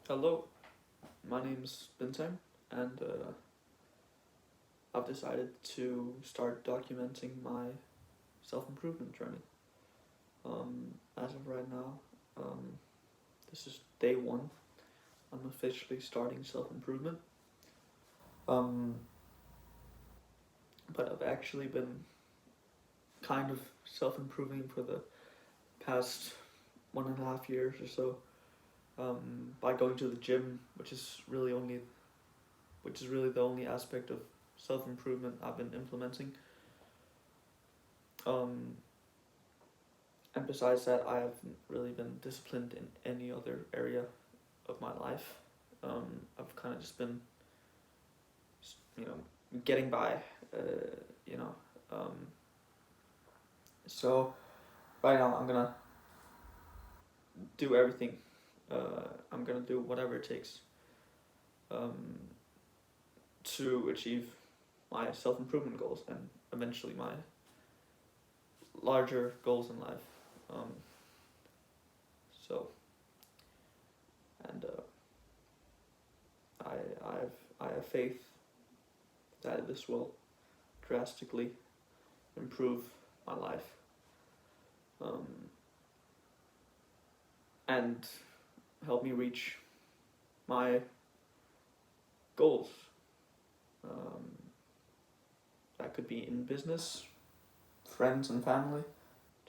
Hello, my name's Bintang, and I've decided to start documenting my self-improvement journey. As of right now, um, this is day one. I'm officially starting self-improvement. Um, but I've actually been kind of self-improving for the past 1.5 years or so, by going to the gym, which is really the only aspect of self-improvement I've been implementing. Um, And besides that, I haven't really been disciplined in any other area of my life. I've kind of just been, you know, getting by, you know. Um, so right now I'm gonna do everything. I'm gonna do whatever it takes um, to achieve my self improvement goals and eventually my larger goals in life. Um, so and I I have faith that this will drastically improve my life, um, and help me reach my goals. Um, that could be in business, friends and family,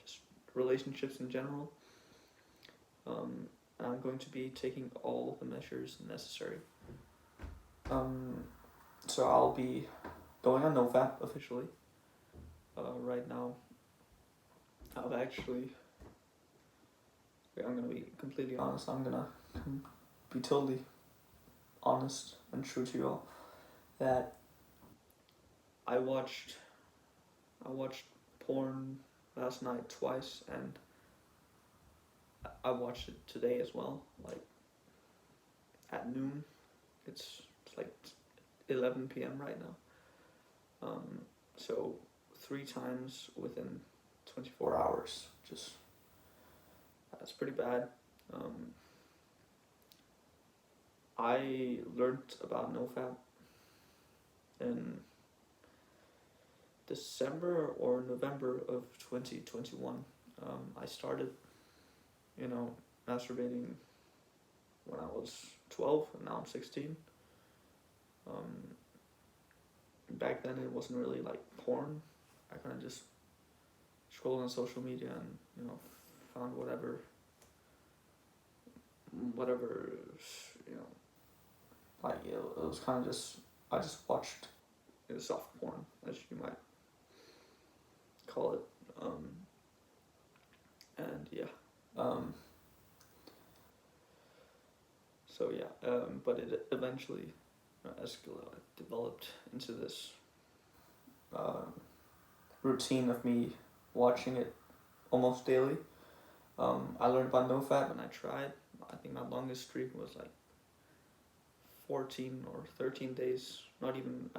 just relationships in general. And I'm going to be taking all the measures necessary. Um, so I'll be going on NoFap officially. Right now, I've actually. I'm gonna be completely honest. I'm gonna be totally honest and true to you all. That I watched I watched porn last night twice, and I watched it today as well. Like at noon, it's like 11 p.m. right now. So 3 times within 24 hours. Just that's pretty bad. Um, I learned about NoFap in December or November of 2021. I started, you know, masturbating when I was 12, and now I'm 16. Um, Back then it wasn't really like porn. I kind of just scrolled on social media and found whatever you know like it was kind of just I just watched soft porn, as you might call it. Um, and yeah. Um, so yeah. But it eventually developed into this uh, routine of me watching it almost daily. I learned about NoFap and I tried. I think my longest streak was like 14 or 13 days. Not even.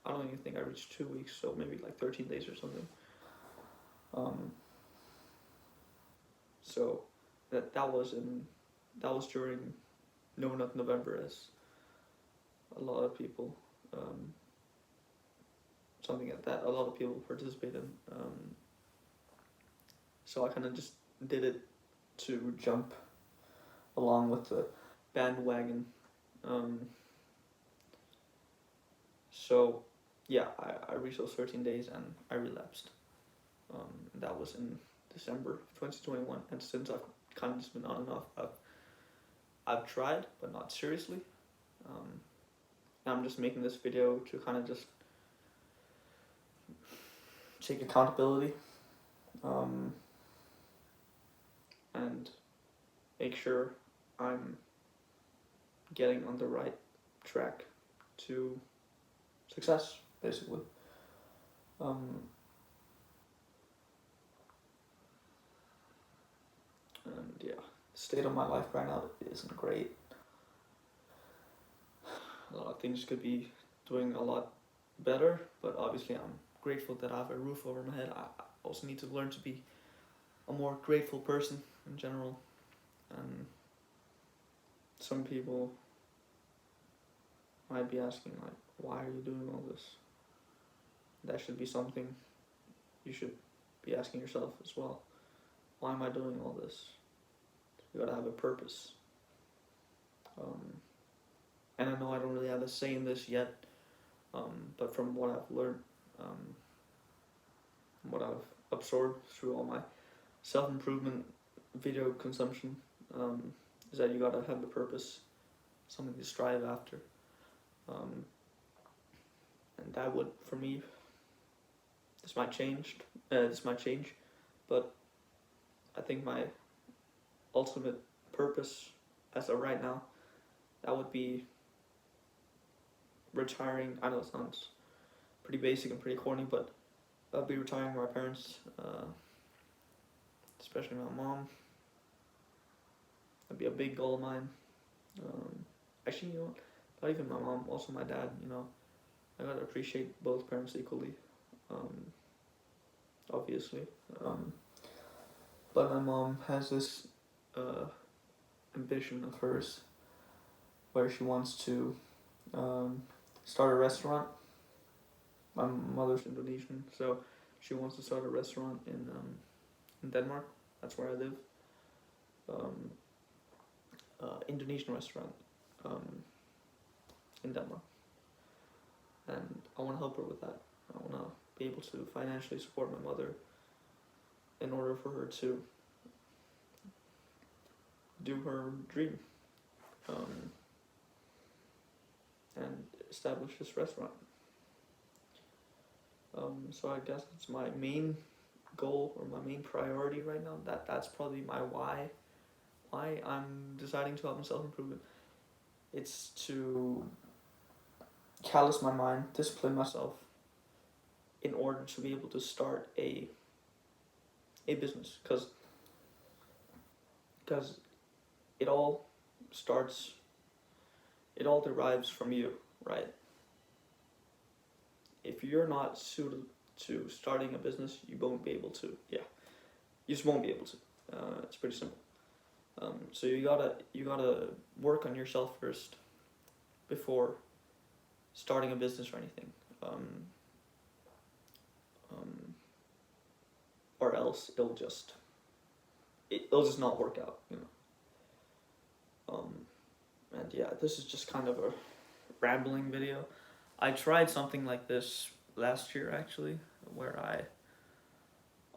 I don't even think I reached 2 weeks. So maybe like 13 days or something. Um, so that was during No Nut November, as a lot of people something like that a lot of people participate in. So I kind of just did it to jump along with the bandwagon. Um, so yeah, I reached those 13 days and I relapsed. That was in December 2021, and since I've kind of just been on and off. I've tried, but not seriously. Um, I'm just making this video to kind of just take accountability, um, and make sure I'm getting on the right track to success, basically. Um, and yeah, the state of my life right now isn't great. A lot of things could be doing a lot better, but obviously I'm grateful that I have a roof over my head. I also need to learn to be a more grateful person in general. And so some people might be asking, like, why are you doing all this? That should be something you should be asking yourself as well. Why am I doing all this? You gotta have a purpose. And I know I don't really have a say in this yet, but from what I've learned, what I've absorbed through all my self-improvement video consumption, is that you gotta have a purpose, something to strive after. And that would, for me, this might change, but I think my ultimate purpose as of right now, that would be retiring. I know it sounds pretty basic and pretty corny, but I'll be retiring my parents, especially my mom. That'd be a big goal of mine. Actually, you know what? Not even my mom, also my dad, you know. I gotta appreciate both parents equally, obviously. But my mom has this ambition of hers where she wants to start a restaurant. My mother's Indonesian, so she wants to start a restaurant in Denmark. That's where I live. Indonesian restaurant in Denmark. And I want to help her with that. I want to be able to financially support my mother in order for her to do her dream, and establish this restaurant. So I guess it's my main goal or my main priority right now. That's probably my why I'm deciding to help in self-improvement. It's to callous my mind, discipline myself in order to be able to start a business, because it all derives from you, right? If you're not suited to starting a business, you won't be able to. Yeah, you just won't be able to. It's pretty simple. So you gotta work on yourself first before starting a business or anything. Or else it'll just not work out, you know. And yeah, this is just kind of a rambling video. I tried something like this last year actually, where I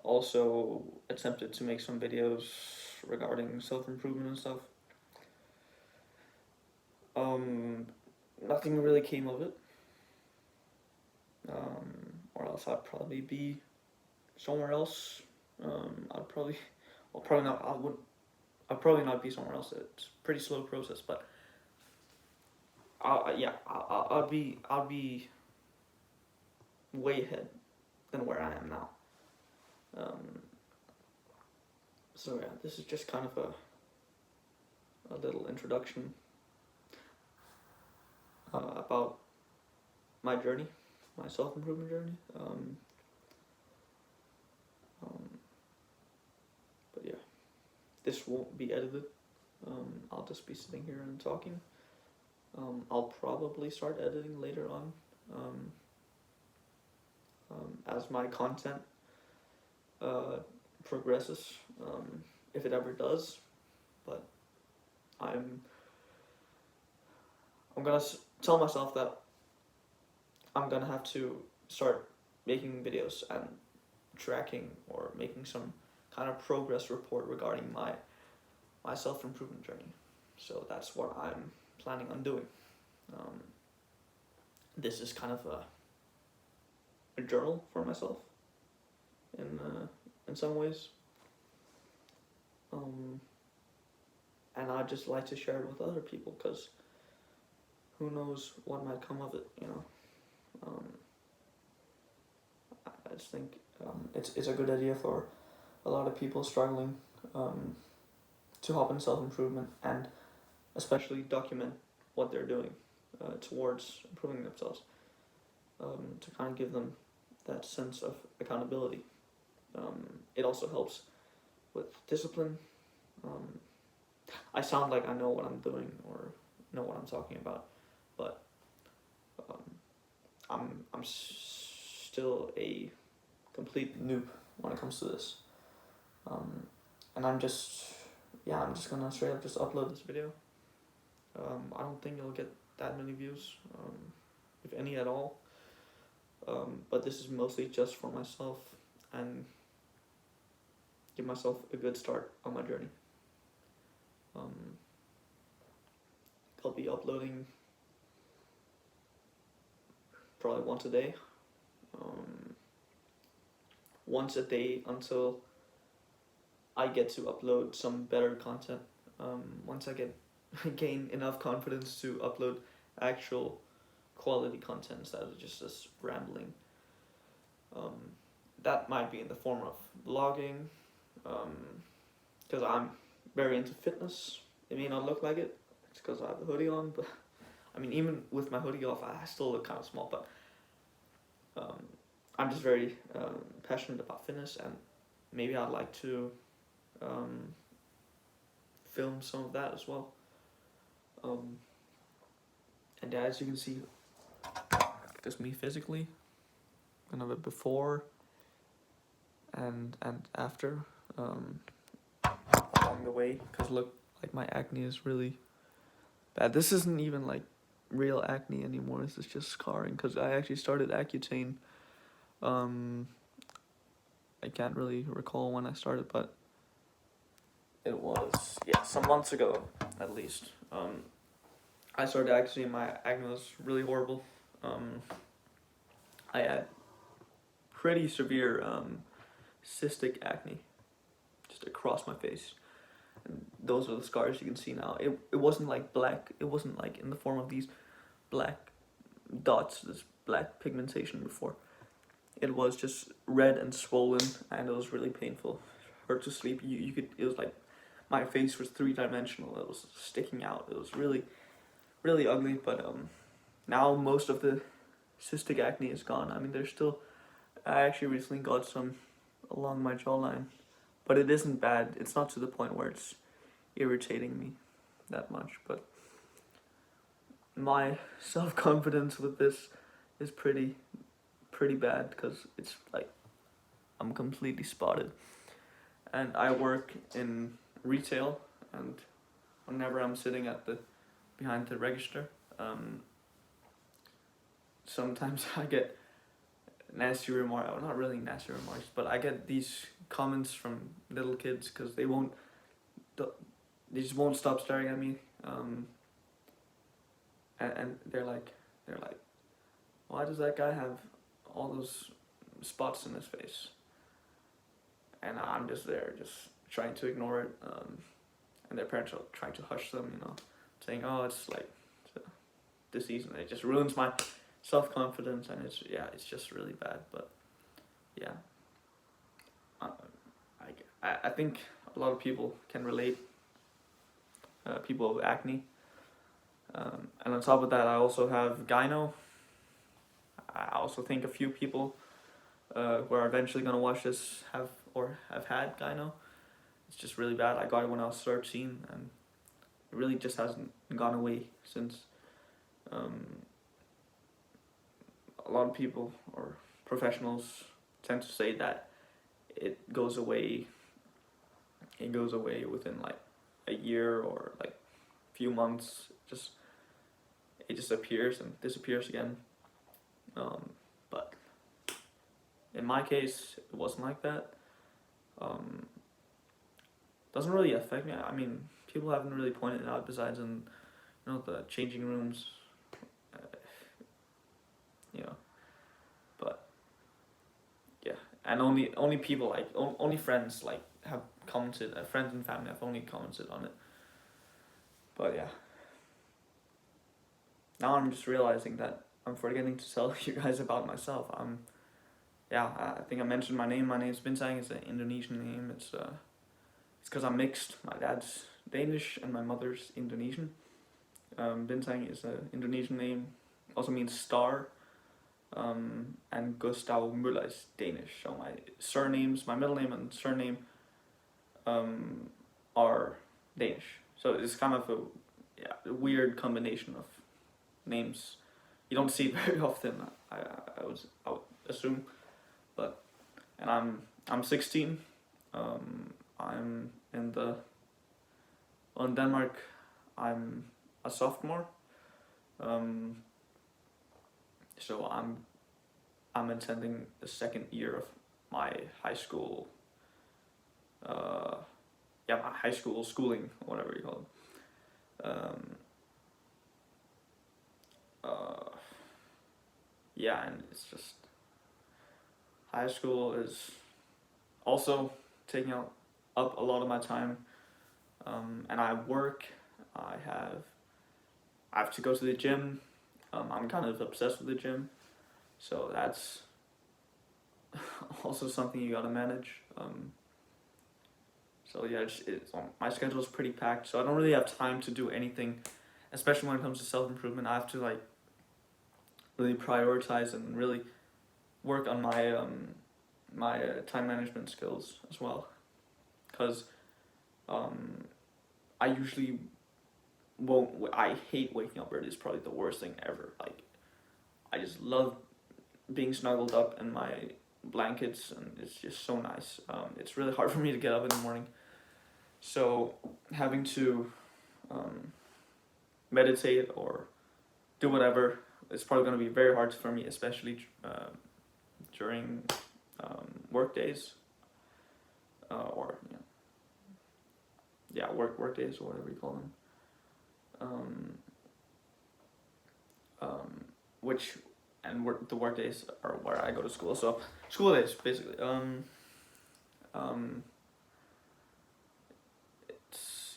also attempted to make some videos regarding self-improvement and stuff. Nothing really came of it. Or else I'd probably be somewhere else. I'd probably not be somewhere else. It's a pretty slow process, but I'll be way ahead than where I am now. So yeah, this is just kind of a little introduction about my journey, my self-improvement journey. But yeah, this won't be edited. I'll just be sitting here and talking. I'll probably start editing later on, as my content progresses, if it ever does. But I'm gonna tell myself that I'm gonna have to start making videos and tracking or making some kind of progress report regarding my self-improvement journey. So that's what I'm planning on doing. This is kind of a journal for myself in some ways. And I'd just like to share it with other people, because who knows what might come of it, you know. I just think it's a good idea for a lot of people struggling to hop in self-improvement, and especially document what they're doing towards improving themselves, to kind of give them that sense of accountability. It also helps with discipline, I sound like I know what I'm doing or know what I'm talking about, but um, I'm still a complete noob when it comes to this. And I'm just gonna straight up just upload this video. I don't think it'll get that many views, if any at all. But this is mostly just for myself and give myself a good start on my journey. I'll be uploading probably once a day. Once a day until I get to upload some better content. Once I gain enough confidence to upload actual quality content instead of just this rambling. That might be in the form of vlogging, because I'm very into fitness. It may not look like it, it's because I have a hoodie on, but I mean, even with my hoodie off, I still look kind of small, but I'm just very passionate about fitness, and maybe I'd like to film some of that as well. And yeah, as you can see, there's me physically, kind of a before and after, along the way, because look, like my acne is really bad. This isn't even like real acne anymore, this is just scarring, because I actually started Accutane. I can't really recall when I started, but it was, yeah, some months ago at least. I started Accutane. My acne was really horrible. I had pretty severe cystic acne just across my face, and those are the scars you can see now. It wasn't like black, it wasn't like in the form of these black dots, this black pigmentation before. It was just red and swollen, and it was really painful. Hurt to sleep. You could, it was like my face was 3-dimensional. It was sticking out. It was really ugly, but now most of the cystic acne is gone. I mean, there's still, I actually recently got some along my jawline, but it isn't bad. It's not to the point where it's irritating me that much, but my self-confidence with this is pretty bad, because it's like I'm completely spotted, and I work in retail, and whenever I'm sitting at the behind the register, sometimes I get nasty remarks, well, not really nasty remarks, but I get these comments from little kids, because they just won't stop staring at me, and they're like, why does that guy have all those spots in his face? And I'm just there, just trying to ignore it, and their parents are trying to hush them, saying, oh, it's like it's a disease, and it just ruins my self-confidence, and it's just really bad. But yeah, I think a lot of people can relate, people with acne, and on top of that, I also have gyno. I also think a few people who are eventually going to watch this have had gyno. It's just really bad. I got it when I was 13, and it really just hasn't gone away since. A lot of people or professionals tend to say that it goes away within like a year or like a few months. It just appears and disappears again. But in my case, it wasn't like that. Doesn't really affect me. I mean, people haven't really pointed it out besides in, the changing rooms, but yeah, and only people like, only friends like have commented, friends and family have only commented on it, but yeah. Now I'm just realizing that I'm forgetting to tell you guys about myself. I think I mentioned my name. My name is Bintang. It's an Indonesian name. It's because I'm mixed. My dad's Danish and my mother's Indonesian. Bintang is an Indonesian name. Also means star. And Gustav Müller is Danish. So my middle name and surname, are Danish. So it's kind of a weird combination of names. You don't see it very often. I would assume, but and I'm 16. I'm in Denmark. I'm a sophomore. So I'm attending the second year of my high school. My high school schooling, whatever you call it. And it's just high school is also taking up a lot of my time. And I work. I have to go to the gym. I'm kind of obsessed with the gym, so that's also something you gotta manage. So yeah, my schedule is pretty packed, so I don't really have time to do anything, especially when it comes to self-improvement. I have to like really prioritize and really work on my time management skills as well, because I usually won't. I hate waking up early. It's probably the worst thing ever. Like, I just love being snuggled up in my blankets, and it's just so nice. It's really hard for me to get up in the morning, so having to meditate or do whatever, it's probably going to be very hard for me, especially during work days, or work days, or whatever you call them. The work days are where I go to school. So school days, basically.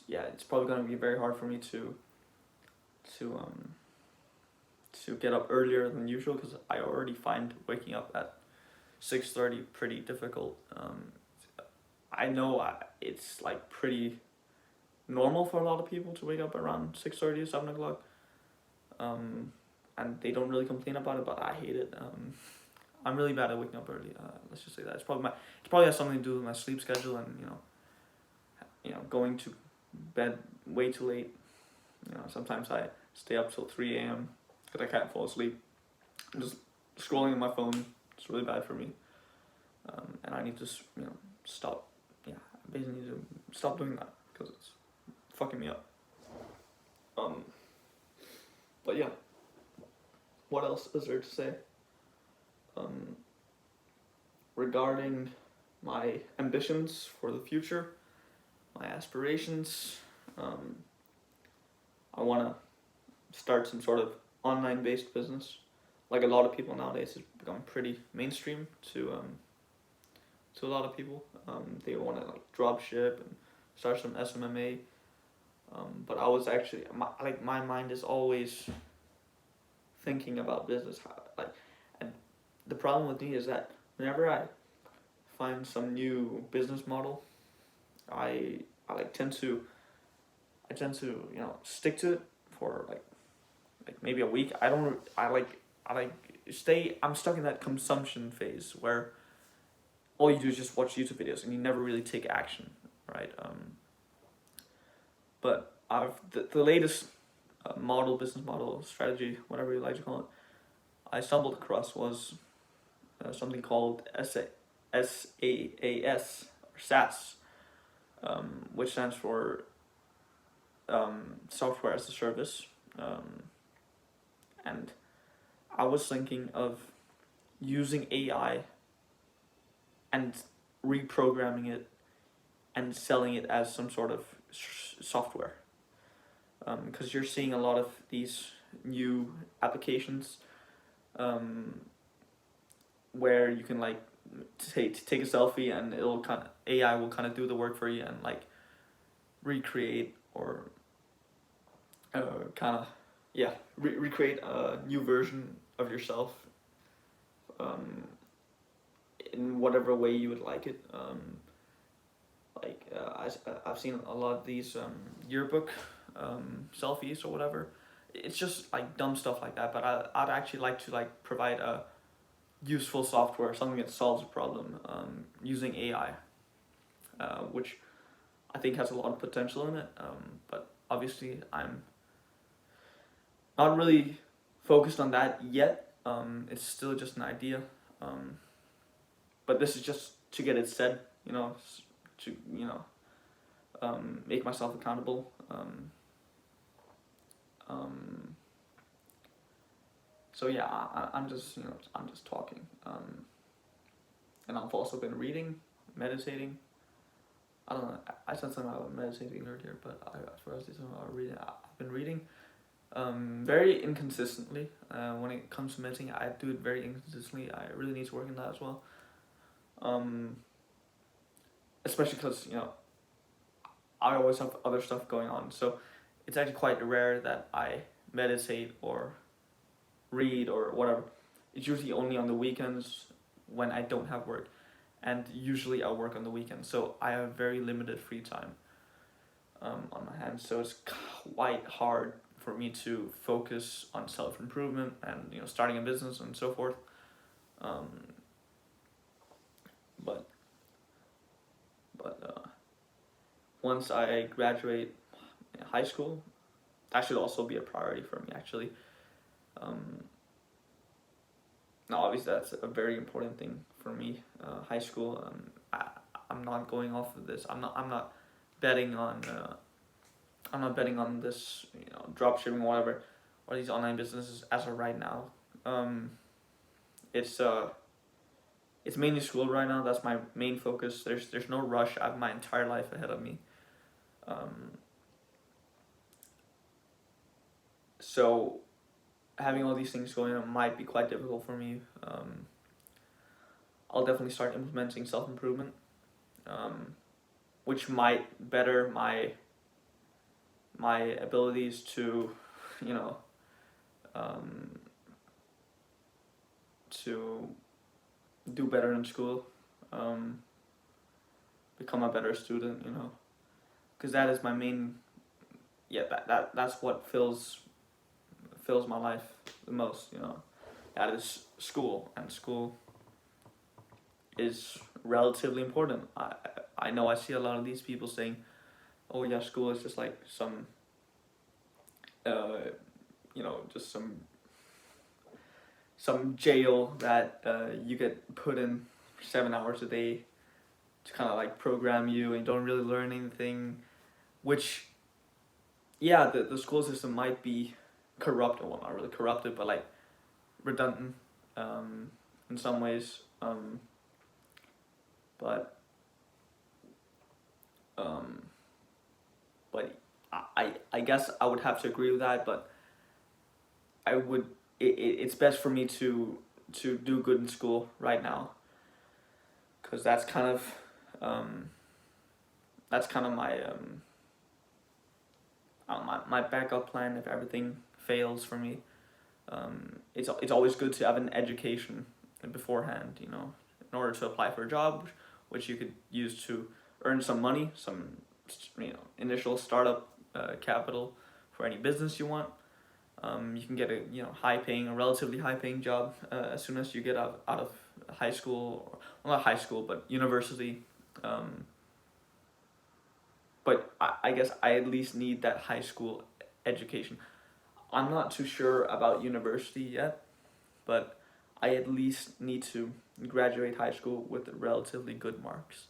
It's probably gonna be very hard for me to get up earlier than usual, because I already find waking up at 6:30 pretty difficult. I know it's like pretty normal for a lot of people to wake up around 6:30 or 7 o'clock. And they don't really complain about it, but I hate it. I'm really bad at waking up early. Let's just say that it probably has something to do with my sleep schedule, and going to bed way too late. Sometimes I stay up till 3 a.m. because I can't fall asleep. I'm just scrolling on my phone. It's really bad for me. And I need to stop. I basically need to stop doing that, because it's fucking me up. But yeah, what else is there to say? Regarding my ambitions for the future, my aspirations, I want to start some sort of online-based business. Like a lot of people nowadays, it's become pretty mainstream to a lot of people. They want to like drop ship and start some SMMA. But I was actually my mind is always thinking about business. And the problem with me is that whenever I find some new business model, I tend to stick to it for like maybe a week. I'm stuck in that consumption phase where all you do is just watch YouTube videos and you never really take action, right? But the latest business model, strategy, whatever you like to call it, I stumbled across was something called SaaS, or SaaS, which stands for software as a service. And I was thinking of using AI and reprogramming it and selling it as some sort of software. Because you're seeing a lot of these new applications where you can like take a selfie, and AI will kind of do the work for you and like recreate or recreate a new version of yourself in whatever way you would like it. I've seen a lot of these yearbook selfies or whatever. It's just like dumb stuff like that, but I'd actually like to like provide a useful software, something that solves a problem using AI, which I think has a lot of potential in it. But obviously I'm not really focused on that yet. It's still just an idea. Um, but this is just to get it said, to make myself accountable. Um, so yeah, I'm just I'm just talking. And I've also been reading, meditating. I don't know. I said something about meditating earlier, but I forgot to say something about reading. I've been reading very inconsistently. When it comes to meditating, I do it very inconsistently. I really need to work on that as well. Especially because I always have other stuff going on, so it's actually quite rare that I meditate or read or whatever. It's usually only on the weekends when I don't have work, and usually I work on the weekends, so I have very limited free time on my hands. So it's quite hard for me to focus on self improvement and starting a business and so forth. Um, but once I graduate high school, that should also be a priority for me actually. Now obviously that's a very important thing for me. High school. I'm not going off of this. I'm not betting on. I'm not betting on this. Drop shipping, whatever, or these online businesses as of right now. It's mainly school right now. That's my main focus. There's no rush. I have my entire life ahead of me. So having all these things going on might be quite difficult for me. I'll definitely start implementing self-improvement, which might better my abilities to, to do better in school, become a better student, because that is my main, that's what fills my life the most, that is school, and school is relatively important. I know I see a lot of these people saying, oh yeah, school is just like some, just some jail that you get put in 7 hours a day to kind of like program you, and you don't really learn anything, which, yeah, the school system might be corrupt, well, not really corrupted, but like redundant in some ways, but I guess I would have to agree with that, but it's best for me to do good in school right now, because that's kind of my backup plan if everything fails for me. It's always good to have an education beforehand, in order to apply for a job, which you could use to earn some money, some initial startup capital for any business you want. You can get a relatively high paying job as soon as you get out of high school, well, not high school, but university. But I guess I at least need that high school education. I'm not too sure about university yet, but I at least need to graduate high school with relatively good marks.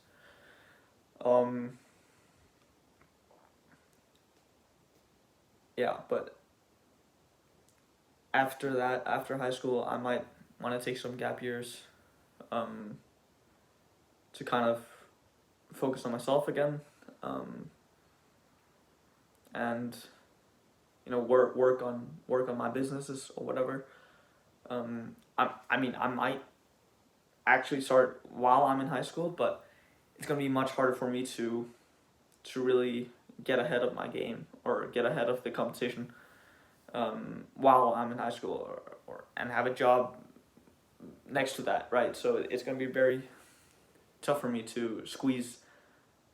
Yeah, but after that, after high school, I might want to take some gap years to kind of focus on myself again, and work on my businesses or whatever. I might actually start while I'm in high school, but it's gonna be much harder for me to really get ahead of my game or get ahead of the competition while I'm in high school, or and have a job next to that, right? So it's gonna be very tough for me to squeeze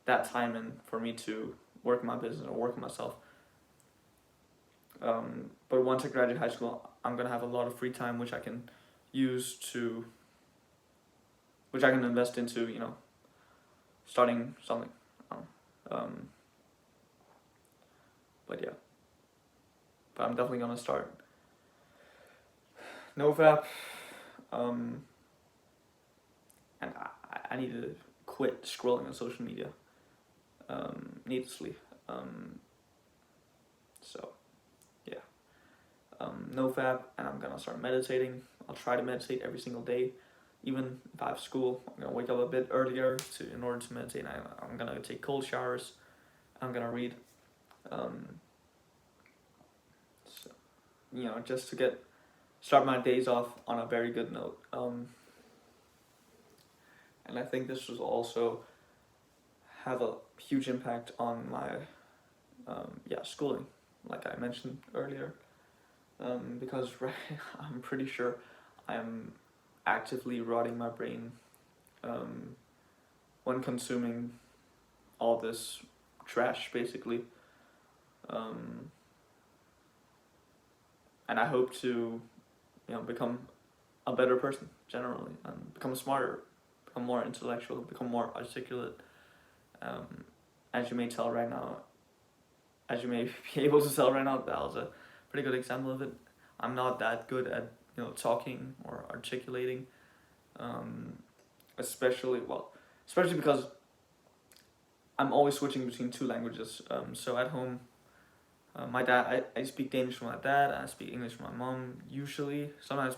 that time in for me to work in my business or work on myself. But once I graduate high school, I'm gonna have a lot of free time, which I can use to, which I can invest into, starting something. But but yeah. But I'm definitely gonna start NoFap. And I need to quit scrolling on social media needlessly. So yeah, NoFap, and I'm gonna start meditating. I'll try to meditate every single day, even if I have school. I'm gonna wake up a bit earlier in order to meditate. I'm gonna take cold showers. I'm gonna read. So, just to start my days off on a very good note. And I think this will also have a huge impact on my schooling, like I mentioned earlier. Because I'm pretty sure I'm actively rotting my brain when consuming all this trash, basically. And I hope to, become a better person generally, and become smarter, become more intellectual, become more articulate. As you may tell right now, as you may be able to tell right now, that was a pretty good example of it. I'm not that good at talking or articulating, especially because I'm always switching between two languages. So at home, my dad, I speak Danish with my dad. I speak English with my mom. Usually, sometimes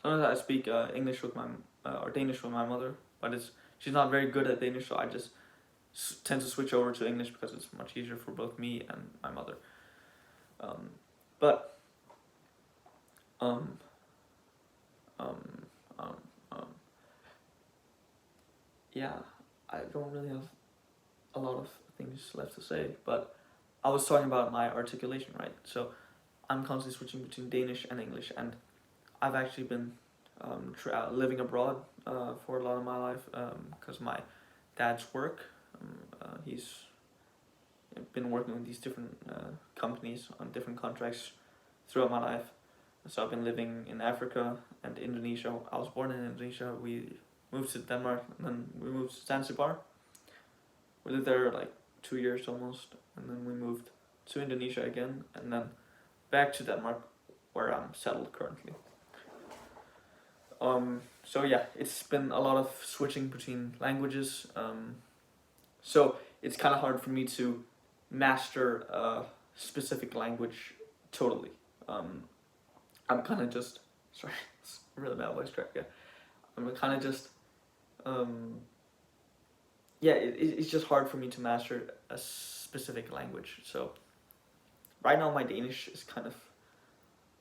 I speak English with my or Danish with my mother. But she's not very good at Danish, so I just tend to switch over to English because it's much easier for both me and my mother. But yeah, I don't really have a lot of things left to say, but I was talking about my articulation, right? So I'm constantly switching between Danish and English, and I've actually been living abroad for a lot of my life because my dad's work. He's been working with these different companies on different contracts throughout my life. So I've been living in Africa and Indonesia. I was born in Indonesia. We moved to Denmark, and then we moved to Zanzibar. We lived there like 2 years almost, and then we moved to Indonesia again, and then back to Denmark, where I'm settled currently. So yeah, it's been a lot of switching between languages. So it's kind of hard for me to master a specific language totally. I'm kind of just sorry, it's a really bad voice crack. Yeah, I'm kind of just it's just hard for me to master a specific language. So right now my Danish is kind of,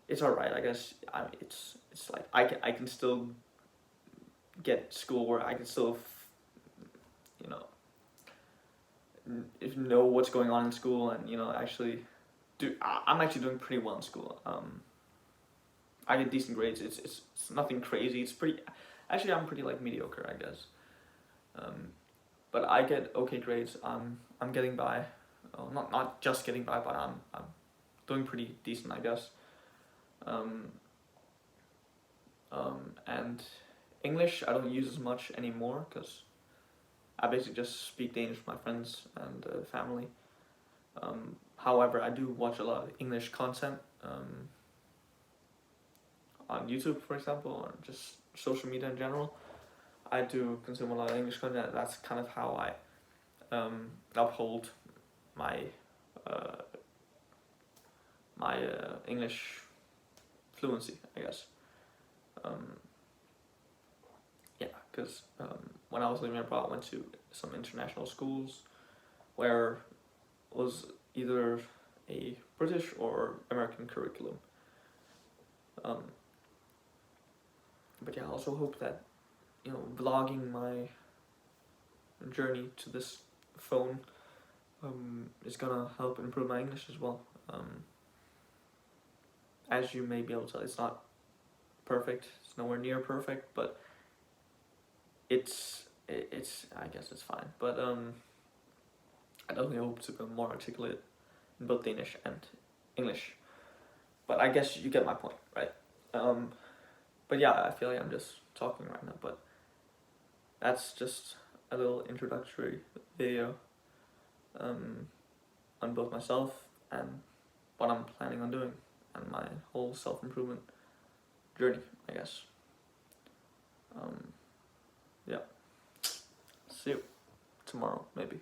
it's alright, I guess. It's like I can still get schoolwork. I can still know what's going on in school, and actually I'm actually doing pretty well in school. I get decent grades. It's nothing crazy. It's pretty. Actually, I'm pretty like mediocre, I guess. But I get okay grades. I'm getting by. Oh, not just getting by, but I'm doing pretty decent, I guess. And English I don't use as much anymore because I basically just speak Danish with my friends and family. However, I do watch a lot of English content on YouTube, for example, or just social media in general. I do consume a lot of English content. That's kind of how I uphold my English fluency, I guess. Because when I was living abroad, I went to some international schools where it was either a British or American curriculum. But yeah, I also hope that vlogging my journey to this phone is gonna help improve my English as well. As you may be able to tell, it's not perfect. It's nowhere near perfect, but it's I guess it's fine. But I definitely hope to become more articulate in both Danish and English. But I guess you get my point, right? But yeah, I feel like I'm just talking right now, but that's just a little introductory video on both myself and what I'm planning on doing, and my whole self-improvement journey, I guess. Yeah. See you tomorrow, maybe.